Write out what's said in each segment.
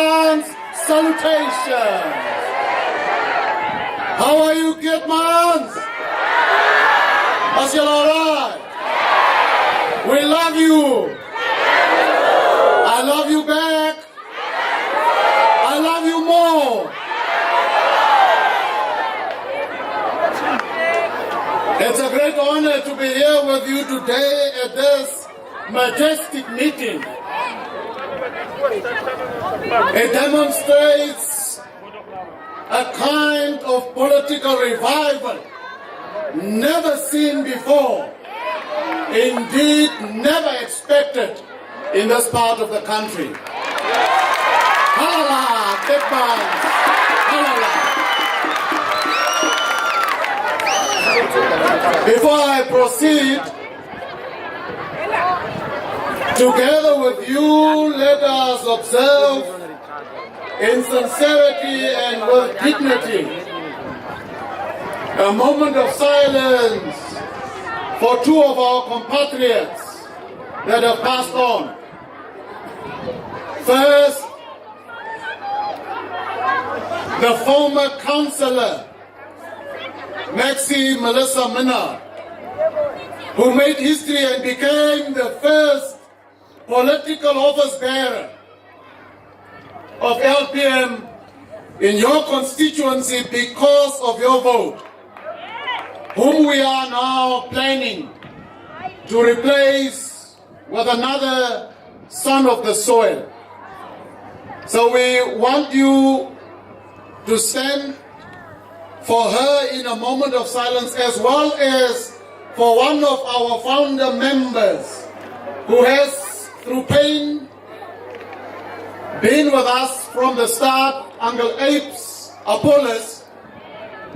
Kitmans, salutations. How are you, Kitmans? Are you all right? We love you. I love you back. I love you more. It's a great honor to be here with you today at this majestic meeting. It demonstrates a kind of political revival never seen before, indeed never expected in this part of the country. Halala, Kitmans, halala. Before I proceed, together with you, let us observe in sincerity and with dignity a moment of silence for two of our compatriots that have passed on. First, the former councillor, Maxi Melissa Minna, who made history and became the first political office bearer of LPM in your constituency because of your vote, whom we are now planning to replace with another son of the soil. So we want you to stand for her in a moment of silence, as well as for one of our founder members who has, through pain, been with us from the start, Uncle Apes Apollos,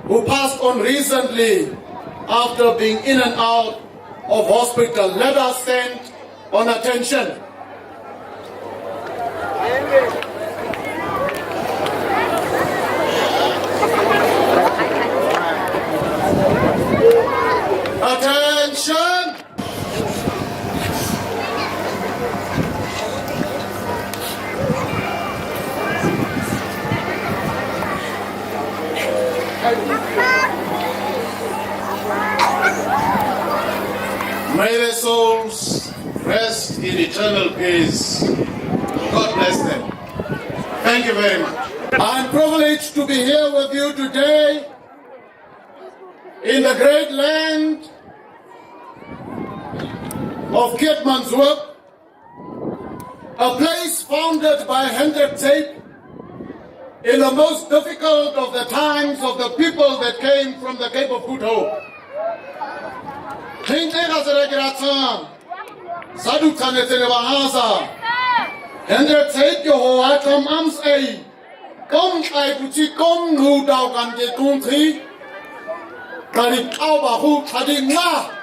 who passed on recently after being in and out of hospital. Let us stand on attention. Attention! May their souls rest in eternal peace. God bless them. Thank you very much. I'm privileged to be here with you today in the great land of Keetmanshoop, a place founded by Hendrik Tape in the most difficult of the times of the people that came from the Cape of Good Hope. Hendrik Tape Jehovah come ams ei, kom ai buti kom nu dau kan de country, kari au ba hu khadi nga.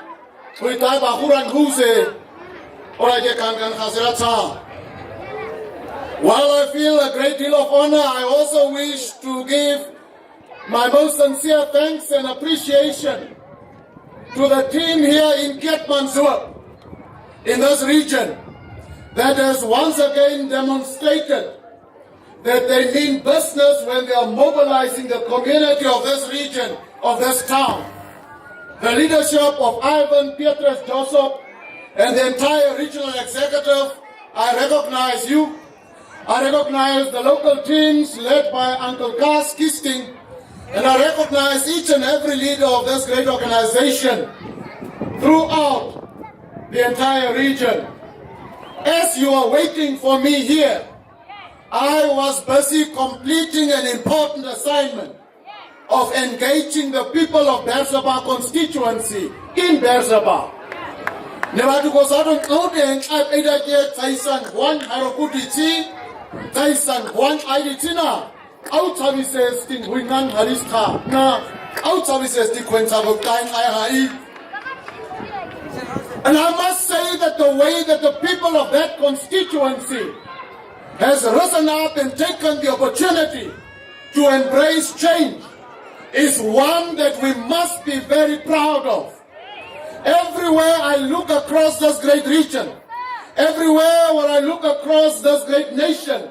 While I feel a great deal of honor, I also wish to give my most sincere thanks and appreciation to the team here in Keetmanshoop, in this region, that has once again demonstrated that they mean business when they are mobilizing the community of this region, of this town. The leadership of Ivan, Petrus, Joseph, and the entire regional executive, I recognize you. I recognize the local teams led by Uncle Gas Kisting, and I recognize each and every leader of this great organization throughout the entire region. As you are waiting for me here, I was busy completing an important assignment of engaging the people of Bersaba constituency in Bersaba. Nevadu Kosadon Odeng at Edake Taisan one Harokutichi, Taisan one Iditina, out services in Wingan Harista, na out services the Quentab Time IHI. And I must say that the way that the people of that constituency has risen up and taken the opportunity to embrace change is one that we must be very proud of. Everywhere I look across this great region, everywhere where I look across this great nation,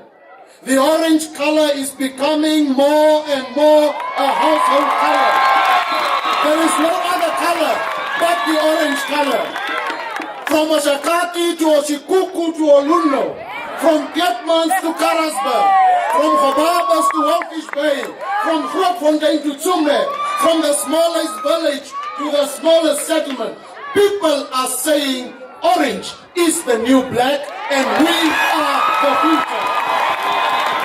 the orange color is becoming more and more a household color. There is no other color but the orange color. From Oshakati to Oshikuku to Olundo, from Pietmans to Karasburg, from Hobabas to Walkish Bay, from Grootfontein to Tsumbe, from the smallest village to the smallest settlement, people are saying orange is the new black and we are the future.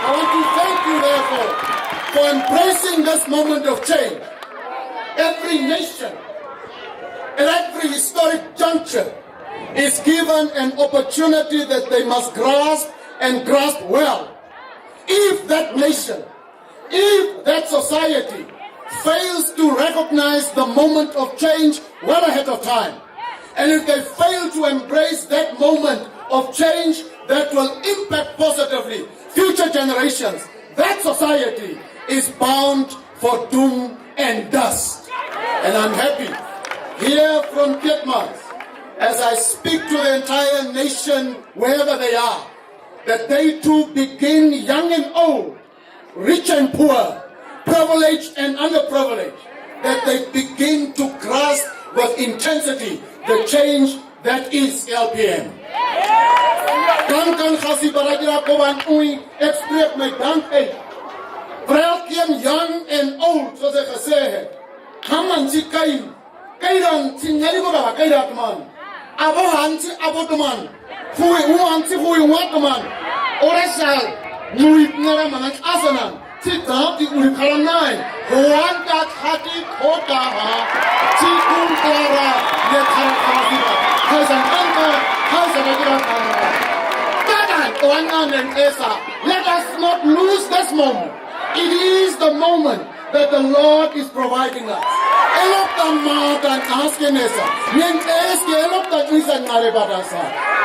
I want to thank you, therefore, for embracing this moment of change. Every nation, at every historic juncture, is given an opportunity that they must grasp and grasp well. If that nation, if that society fails to recognize the moment of change well ahead of time, and if they fail to embrace that moment of change that will impact positively future generations, that society is bound for doom and dust. And I'm happy here from Pietmans, as I speak to the entire nation wherever they are, that they too begin, young and old, rich and poor, privileged and underprivileged, that they begin to grasp with intensity the change that is LPM. Dankan khasi baragira koban ui express my dank hey. LPM young and old, so they say, come and see kain tingali ko ba kairat man. Abo hanti abo teman, hui hanti hui teman. Orang sal, murid nara mangan asanan, tidak di uri kalanai, huan kat hati kota ha, cikung klara ye karakasiba, hasan angka, hasan agak Tadan oangan and esa, let us not lose this moment. It is the moment that the Lord is providing us.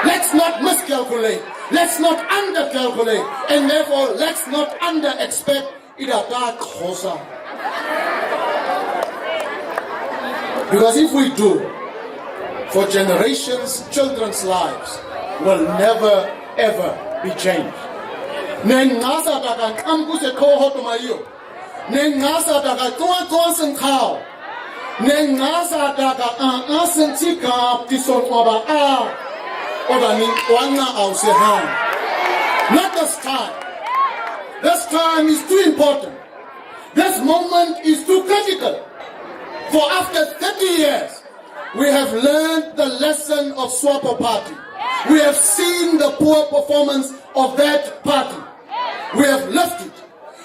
Let's not miscalculate. Let's not undercalculate. And therefore, let's not under-expect it a dark hosa. Because if we do, for generations, children's lives will never, ever be changed. Nengasa daga kampuse kohoto mayo. Nengasa daga tuan senkau. Nengasa daga asen tika tison oba oda ni wana ausehan. Not this time. This time is too important. This moment is too critical. For after 30 years, we have learned the lesson of Swapo Party. We have seen the poor performance of that party. We have lived it.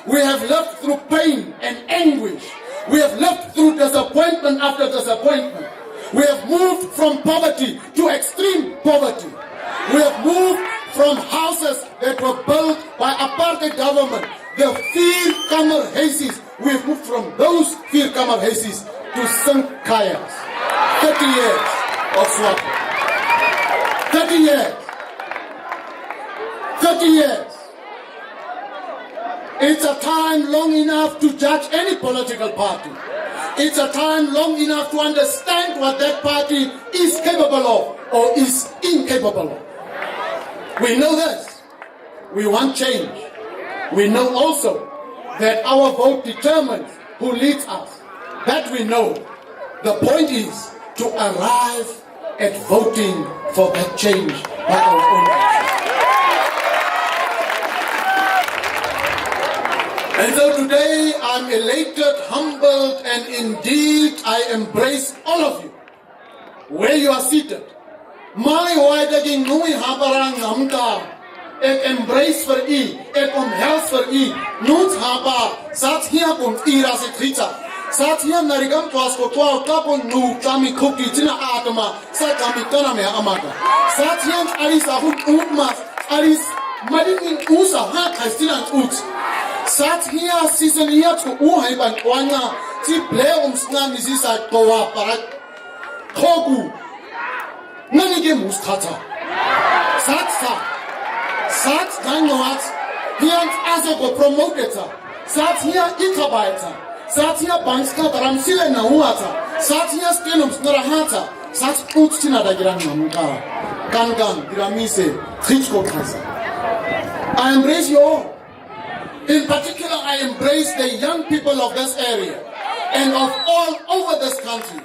We have lived through pain and anguish. We have lived through disappointment after disappointment. We have moved from poverty to extreme poverty. We have moved from houses that were built by apartheid government, the vier-kamer huisies. We have moved from those vier-kamer huisies to Sinkayas. 30 years of Swapo. 30 years. 30 years. It's a time long enough to judge any political party. It's a time long enough to understand what that party is capable of or is incapable of. We know this. We want change. We know also that our vote determines who leads us. That we know. The point is to arrive at voting for that change by our own action. And so today I'm elated, humbled, and indeed I embrace all of you where you are seated. My waidaging nui habarang namka, ek embrace for e, ek omhels for e, noot haba, sat hier komt ira se trita. Sat hier narigam tuas ko tua kapon nu kami kuki tina atama, sat kami tana me amata. Sat hier alis ahut utmas, alis madingin usa ha kastilan ut. Sat hier season hier to uhai ban wanga, ti ble sna misisa toa parat. Kogu. Nanige mustata. Sat gangoat. Hier also go promoted. Sat hier Mitarbeiter. Sat hier Bankska Ramsile na uata. Sat hier Stenums Narahata. Sat Utsina da Gangan, Gramise, Trichko Kasa. I embrace you all. In particular, I embrace the young people of this area and of all over this country.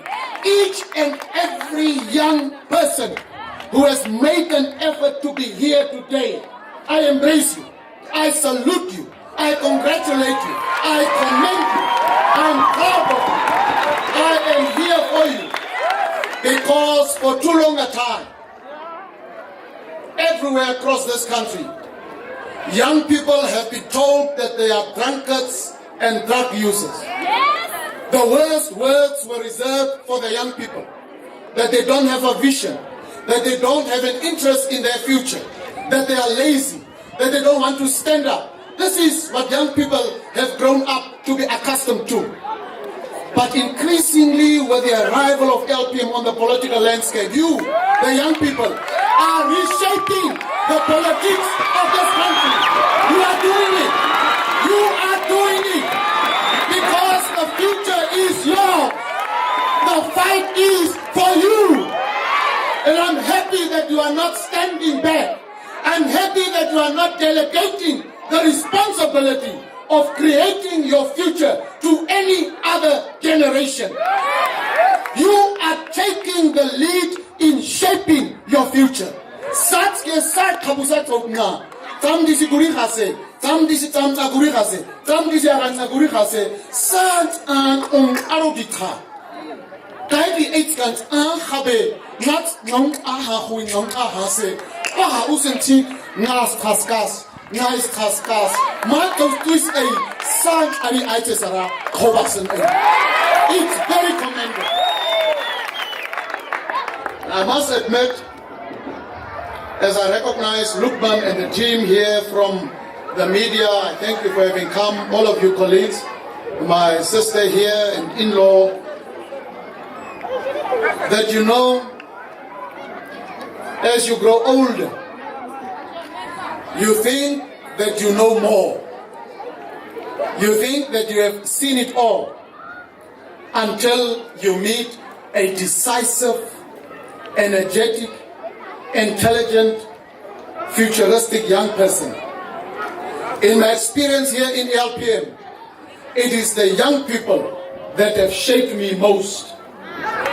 Each and every young person who has made an effort to be here today, I embrace you. I salute you. I congratulate you. I commend you. I'm proud of you. I am here for you because for too long a time, everywhere across this country, young people have been told that they are drunkards and drug users. The worst words were reserved for the young people, that they don't have a vision, that they don't have an interest in their future, that they are lazy, that they don't want to stand up. This is what young people have grown up to be accustomed to. But increasingly, with the arrival of LPM on the political landscape, you, the young people, are reshaping the politics of this country. You are doing it. You are doing it. Because the future is yours. The fight is for you. And I'm happy that you are not standing back. I'm happy that you are not delegating the responsibility of creating your future to any other generation. You are taking the lead in shaping your future. Nice kaskas. Marcos twist a san ari itesara kobasen. It's very commendable. I must admit, as I recognize Lukman and the team here from the media, I thank you for having come, all of you colleagues, my sister here and in-law, that you know, as you grow older, you think that you know more. You think that you have seen it all until you meet a decisive, energetic, intelligent, futuristic young person. In my experience here in LPM, it is the young people that have shaped me most.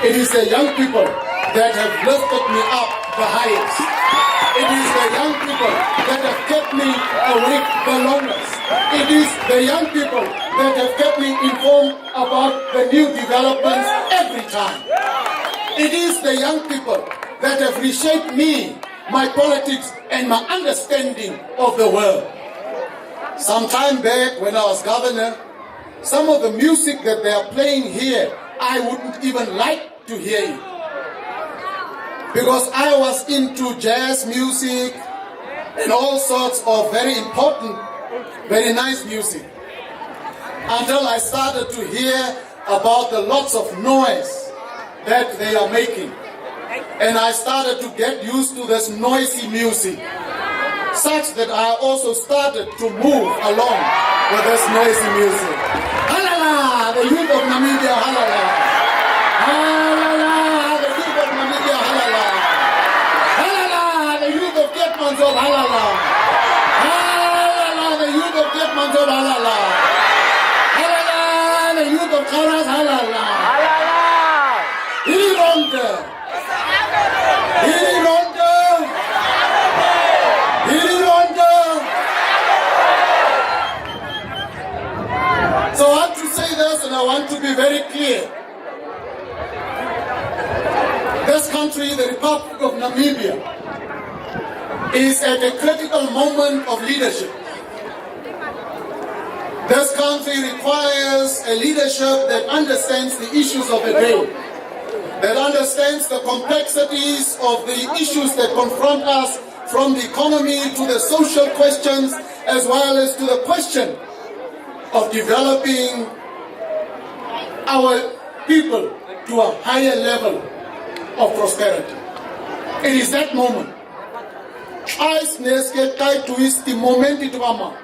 It is the young people that have lifted me up the highest. It is the young people that have kept me awake the longest. It is the young people that have kept me informed about the new developments every time. It is the young people that have reshaped me, my politics, and my understanding of the world. Some time back when I was governor, some of the music that they are playing here, I wouldn't even like to hear it. Because I was into jazz music and all sorts of very important, very nice music. Until I started to hear about the lots of noise that they are making. And I started to get used to this noisy music, such that I also started to move along with this noisy music. Halala, the youth of Namibia, halala. Halala, the youth of Namibia, halala. Halala, the youth of Ketmanzov, halala. Halala, the youth of Ketmanzov, halala. Halala, the youth of Karas, halala. Halala. Ilironde. Ilironde. Ilironde. So I want to say this, and I want to be very clear. This country, the Republic of Namibia, is at a critical moment of leadership. This country requires a leadership that understands the issues of the day, that understands the complexities of the issues that confront us, from the economy to the social questions, as well as to the question of developing our people to a higher level of prosperity. It is that moment. As neske kai twist the moment it wama.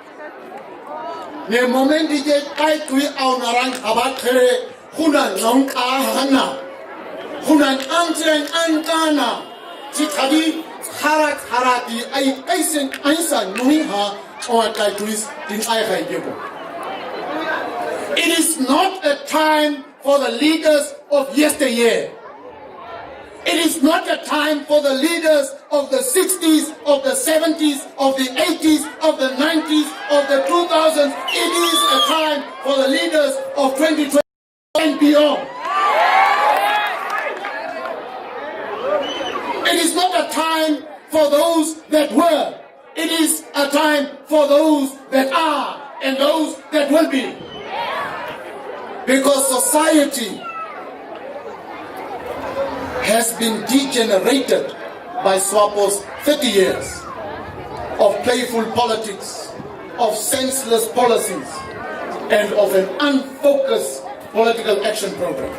Ne moment ije kai twi au narang abakere hunan nong ahana. Hunan antren antana. Chikadi harat harati ay kaisen ainsa nuhi ha It is not a time for the leaders of yesteryear. It is not a time for the leaders of the 60s, of the 70s, of the 80s, of the 90s, of the 2000s. It is a time for the leaders of 2020 and beyond. It is not a time for those that were. It is a time for those that are and those that will be. Because society has been degenerated by SWAPO's 30 years of playful politics, of senseless policies, and of an unfocused political action program.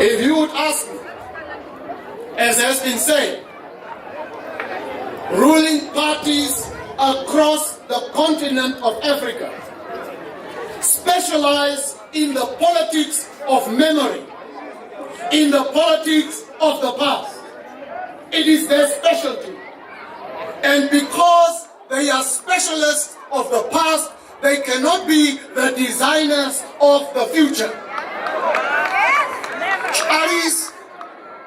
If you would ask me, as has been said, ruling parties across the continent of Africa specialize in the politics of memory, in the politics of the past. It is their specialty. And because they are specialists of the past, they cannot be the designers of the future. Aris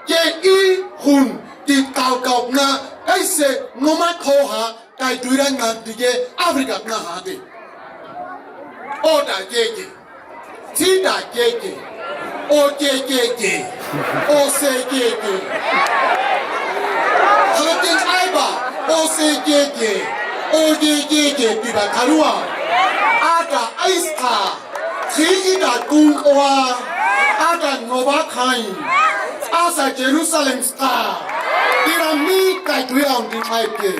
ye I hun di kau kau na aise ngoma koha kai duran na dige Afrika na hade. Oda gege, tida gege, o gege, o se gege. Hatin aiba, o se gege, o gege biba karua. Ada aista, ti ida kun oa, ada nova kain. Asa Jerusalem star, Irami kai duyan di aipe.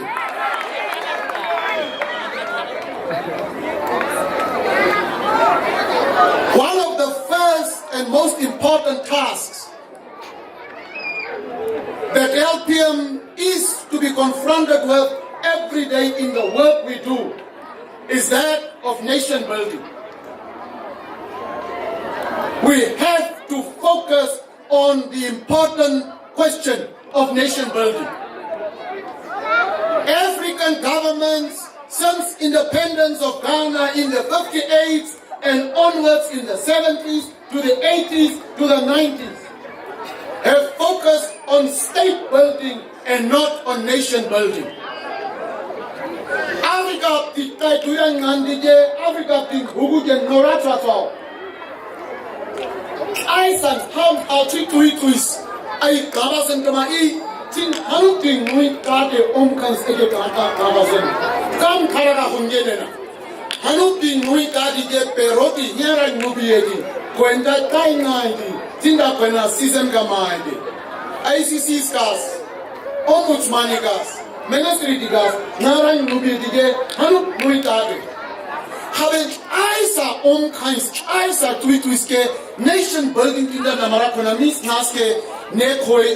One of the first and most important tasks that LPM is to be confronted with every day in the work we do is that of nation building. We have to focus on the important question of nation building. African governments, since independence of Ghana in the 58s and onwards in the 70s to the 80s to the 90s, have focused on state building and not on nation building. Africa tikai tuyang ngandije, Africa ting hugujen noratrato. I san ham alti tuis, I kabasen kamai, tin hanuting nui kate omkans ege kata kabasen. Kam karaga hungenena. Hanuting nui kate peroti nyara nubiedi. Kwenda kai ngaidi, tinda kwena season kamaidi. ICC scars, ombudsman gas, ministry gas, nyara nubiedi, hanuk nui kate. Having Isa kinds, Isa tuiske nation building in the Namarakona Miss Naske, ne koi,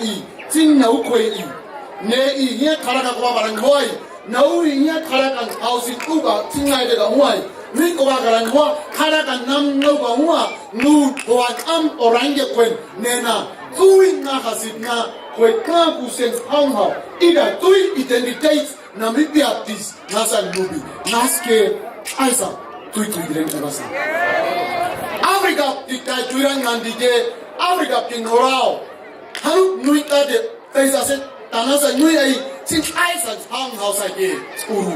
tin no koi, ne here Karaka boy, no here Karakan house in Uga, Tinga de Gawai, Nikoagaranwa, Karakan Nam no Gawa, Nu, Oakam, Oranga Quen, Nena, Tui Nahasitna, Queka Kusens Hongha, either Tui identitates Namibia this Nasan Nubi, Naske, Isa. Africa tikai tuirang nandije Africa pingrao haru nui kade taisa se tanasa nui ai sin aisa hang house age uru.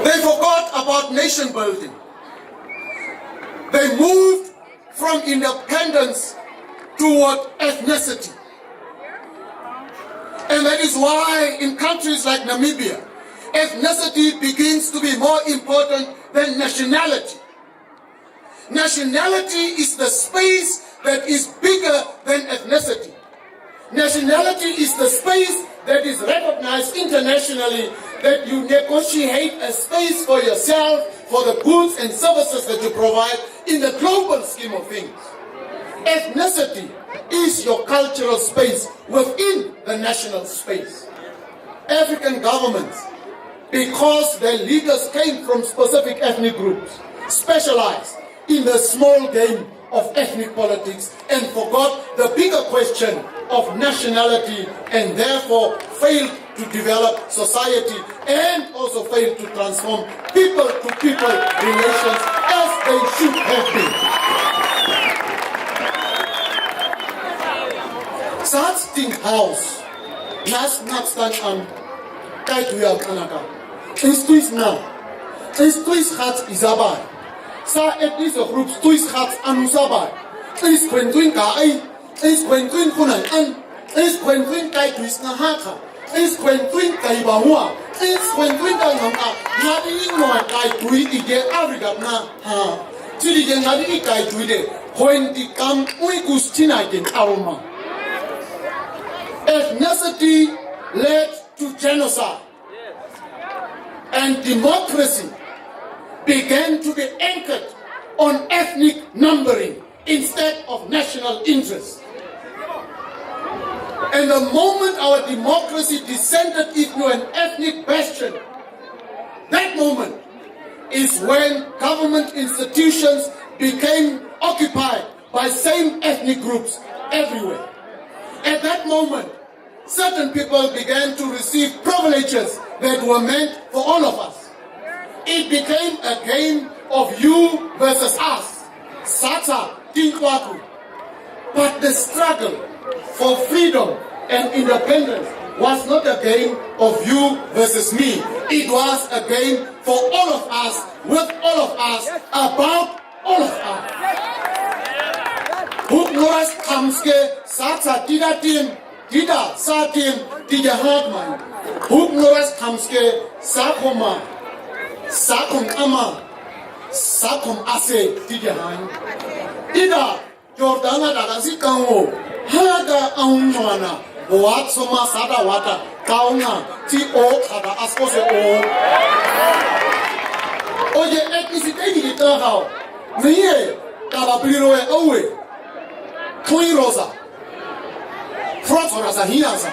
They forgot about nation building. They moved from independence toward ethnicity, and that is why in countries like Namibia, ethnicity begins to be more important than nationality. Nationality is the space that is bigger than ethnicity. Nationality is the space that is recognized internationally, that you negotiate a space for yourself, for the goods and services that you provide in the global scheme of things. Ethnicity is your cultural space within the national space. African governments, because their leaders came from specific ethnic groups, specialized in the small game of ethnic politics and forgot the bigger question of nationality, and therefore failed to develop society and also failed to transform people-to-people relations as they should have been. Such thing house, not stand on Kaituya Kanaka. Instuis now. Instuis hats Isabai. Sa at least a group stuis hats Anusabai. Is Quentin Kai. Is Quentin Kunan and is Quentin Kaituis Nahaka. Is Quentin Kaibahua. Is Quentin Kanaka. Nadi no Kaitui Ige Arigabna. Ha. Chili Nadi Kaituide. When the come Uigustina in Aroma. Ethnicity led to genocide, and democracy began to be anchored on ethnic numbering instead of national interest. And the moment our democracy descended into an ethnic bastion, that moment is when government institutions became occupied by same ethnic groups everywhere. At that moment, certain people began to receive privileges that were meant for all of us. It became a game of you versus us, Sata Tinkwaku. But the struggle for freedom and independence was not a game of you versus me. It was a game for all of us, with all of us, about all of us. Huknoras Kamske Sata Tidatin. Dida Satin Dida Hardman. Huknoras Kamske Sakoma Sakum Ama Sakum Ase Dida Han. Dida Jordana Dagazikao Hada Aunwana Watsoma Sada Wata Kauna Ti O Kada Askose O. Oye ethnicity Gitahao Nye Kababiroe Owe Tui Rosa Frotorosa Hiasa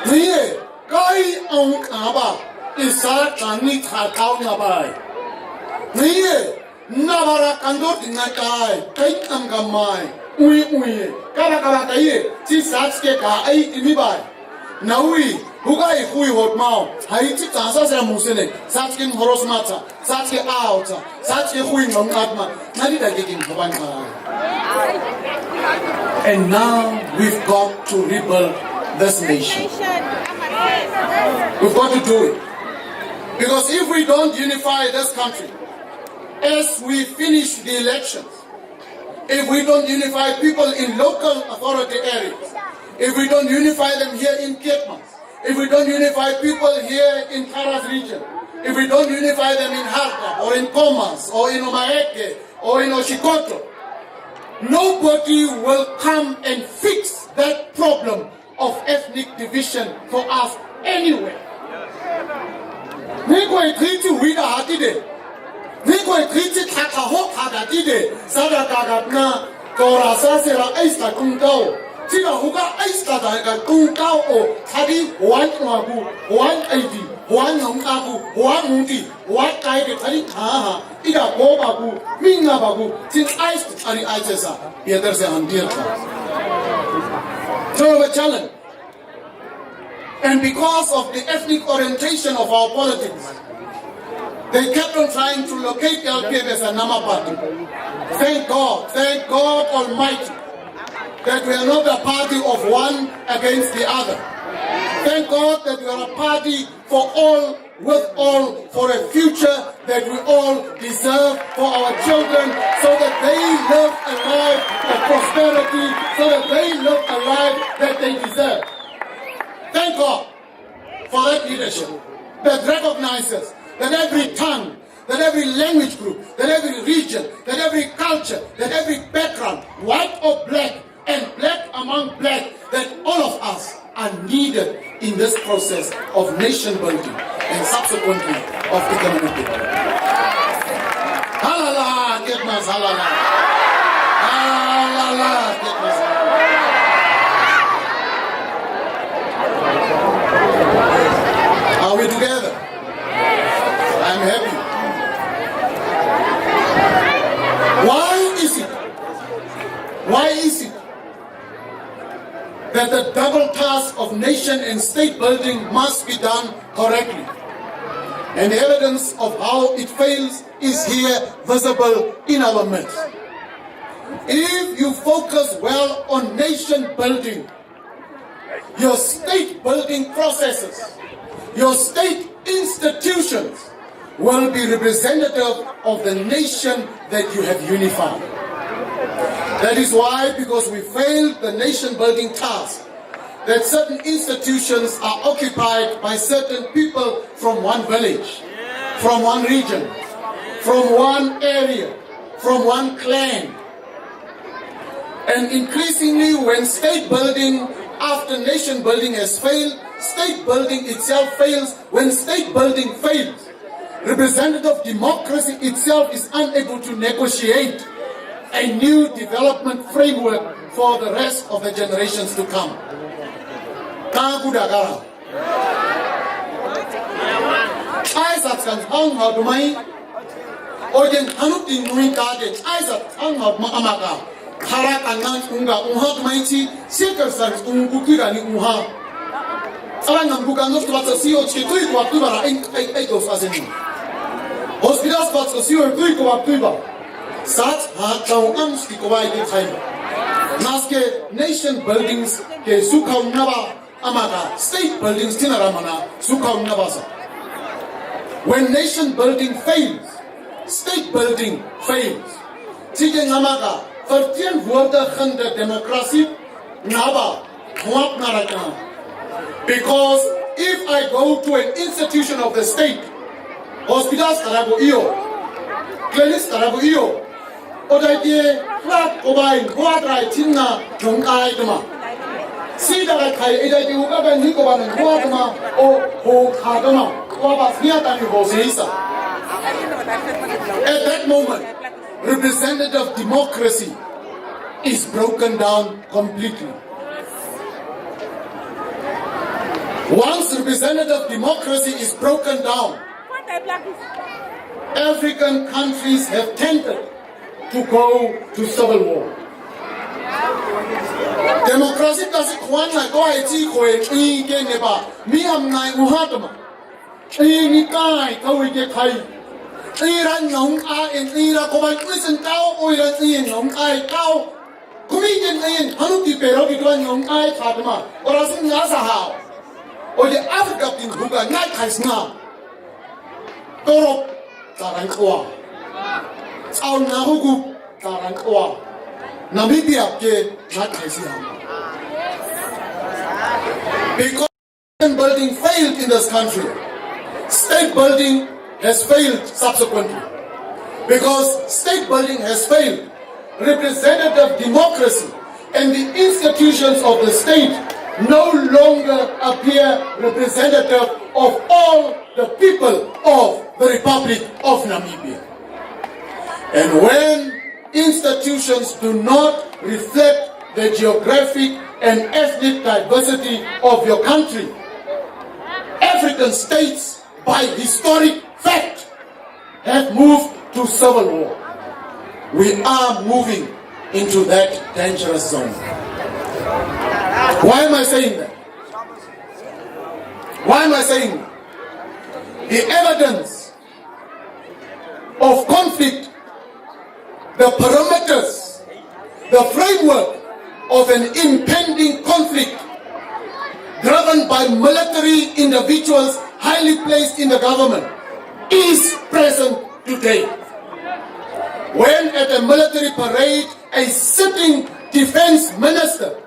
Nye Kai Aung Aba Isa Tani Takaunya Bai Nye Navara Kandor Dinakai Kai Amgamai Ui Karakarakai Tisatske Ka Ai Imibai Naui Hugai Hui Hotmao Haiti Tansa Musene Satskin Horosmata Satske Auta Satske Hui Mangatma Nadita Gigging Habankai. And now we've got to rebuild this nation. We've got to do it. Because if we don't unify this country, as we finish the elections, if we don't unify people in local authority areas, if we don't unify them here in Ketmans, if we don't unify people here in Karas region, if we don't unify them in Harta or in Komas or in Omaeke or in Oshikoto, nobody will come and fix that problem of ethnic division for us anyway. Niko ekriti wida hatide. Niko ekriti kakahok hadatide. Sada kagapna korasa sera aista kungkao. Tika huka aista daga kungkao o tadi wan magu, wan aidi, wan nongagu, wan mundi, wan kaide tadi kaha. Ida bobagu, minga bagu, tin aist ari aitesa. Pieterse handirka. So a challenge. And because of the ethnic orientation of our politics, they kept on trying to locate LPM as a Nama party. Thank God Almighty, that we are not a party of one against the other. Thank God that we are a party for all, with all, for a future that we all deserve for our children, so that they live a life of prosperity, so that they live a life that they deserve. Thank God for that leadership that recognizes that every tongue, that every language group, that every region, that every culture, that every background, white or black, and black among black, that all of us are needed in this process of nation building and subsequently of economic development. Halala, get my halala. Halala, get my halala. Are we together? I'm happy. Why is it that the double task of nation and state building must be done correctly. And evidence of how it fails is here visible in our midst. If you focus well on nation building, your state building processes, your state institutions will be representative of the nation that you have unified. That is why, because we failed the nation building task, that certain institutions are occupied by certain people from one village, from one region, from one area, from one clan. And increasingly, when state building after nation building has failed, state building itself fails. When state building fails, representative democracy itself is unable to negotiate a new development framework for the rest of the generations to come. Naske nation buildings ke sukaw naba amaga state buildings tinaramana sukaw nabasa. When nation building fails, state building fails. Tije namaga vertien woorde gende democratie naba huak naraka. Because if I go to an institution of the state, hospitals karabo iyo, clinics karabo iyo, odaye flat obain quadrai tinna nong ai dama. Si da kai edaye uga ni ko ban quadama o ho khadama waba niatani ho seisa. At that moment, representative democracy is broken down completely. Once representative democracy is broken down, African countries have tended to go to civil war. Democracy doesn't want to go to me am nai muhatama. Ni kai ko ge kai. Ran nong a en ira ko ban listen tao o ran in nong ai tao. Kumi gen in hanu ki pero ki tuan nong ai khatama. Ora sin nga sa hao. O de Africa tin huga nai kai sna. Toro taran kwa. Au na hugu taran kwa. Namibia ke nai kai sia. Because building failed in this country. State building has failed subsequently. Because state building has failed, representative democracy and the institutions of the state no longer appear representative of all the people of the Republic of Namibia. And when institutions do not reflect the geographic and ethnic diversity of your country, African states, by historic fact, have moved to civil war. We are moving into that dangerous zone. Why am I saying that? Why am I saying that? The evidence of conflict, the parameters, the framework of an impending conflict driven by military individuals highly placed in the government is present today. When at a military parade, a sitting defense minister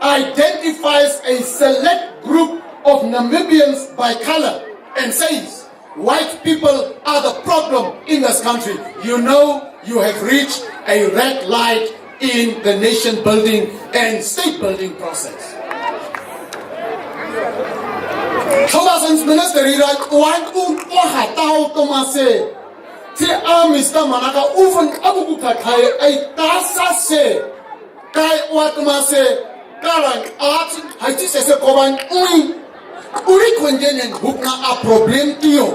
identifies a select group of Namibians by color and says, white people are the problem in this country, you know you have reached a red light in the nation building and state building process. Thomason's minister Mr. Manaka Ufan Abubuka Kai Tasa se Kai Watamase Karang Art Haiti se Koban Uri Kwenjen and Hukna a problem tio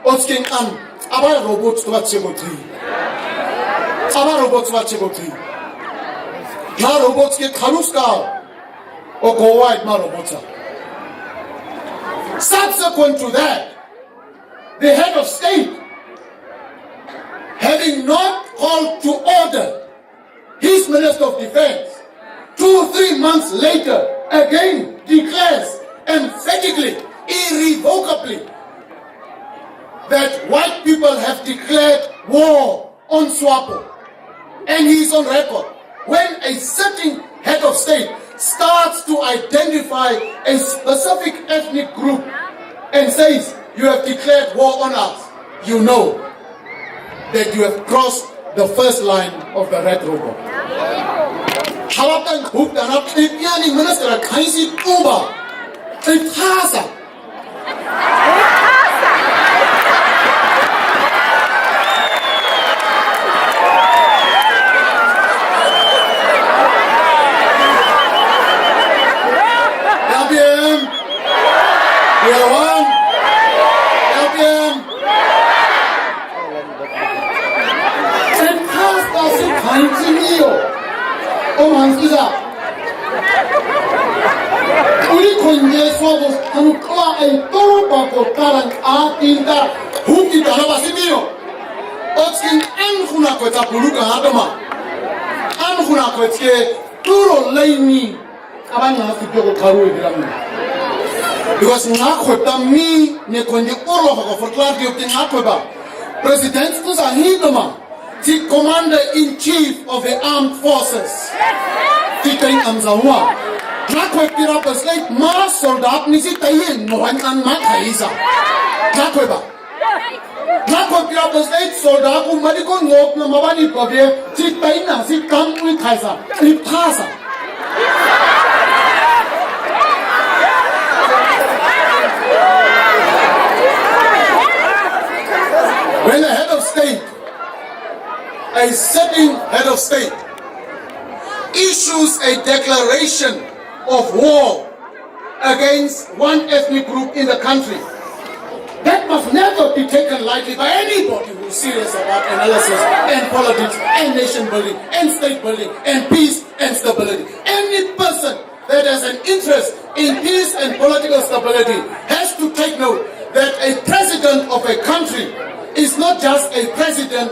Osking Am Aba robots to Wachimoti Aba robots Wachimoti Na robots get Karuska Subsequent to that, the head of state, having not called to order his Minister of Defense, 2-3 months later, again declares emphatically, irrevocably, that white people have declared war on SWAPO. And he's on record. When a sitting head of state starts to identify a specific ethnic group and says, you have declared war on us, you know that you have crossed the first line of the red robot. Halakan hoop dan up Piani Minister Kaisi Uba Tasa. LPM, we are one. LPM. Tasa si Kanjiniyo. Omanziza. Uli konje swabos hanukla ay toro bako karang atinta huki tanaba sinio. Otskin ankhuna kweta puluka hadama. Ankhuna kwetke turo leini. Abanya hasipyo karu idiramna. Because ngakweta mi ne konje oro bako forklar diopti ngakweba. President tuza hidoma. The Commander-in-Chief of the Armed Forces, Titeng Amzawa, Nakwepira Beslate, Ma Soldat Nisi Tayin, Noan and Makaisa. Nakweba. Nakwepira Beslate, Soldat, Madikon Wop, Namabani Pavia, Titaina, Sitam Kaisa, Lipasa. When the head of state, a sitting head of state, issues a declaration of war against one ethnic group in the country, that must never be taken lightly by anybody who is serious about analysis and politics and nation building and state building and peace and stability. Any person that has an interest in peace and political stability has to take note that a president of a country is not just a president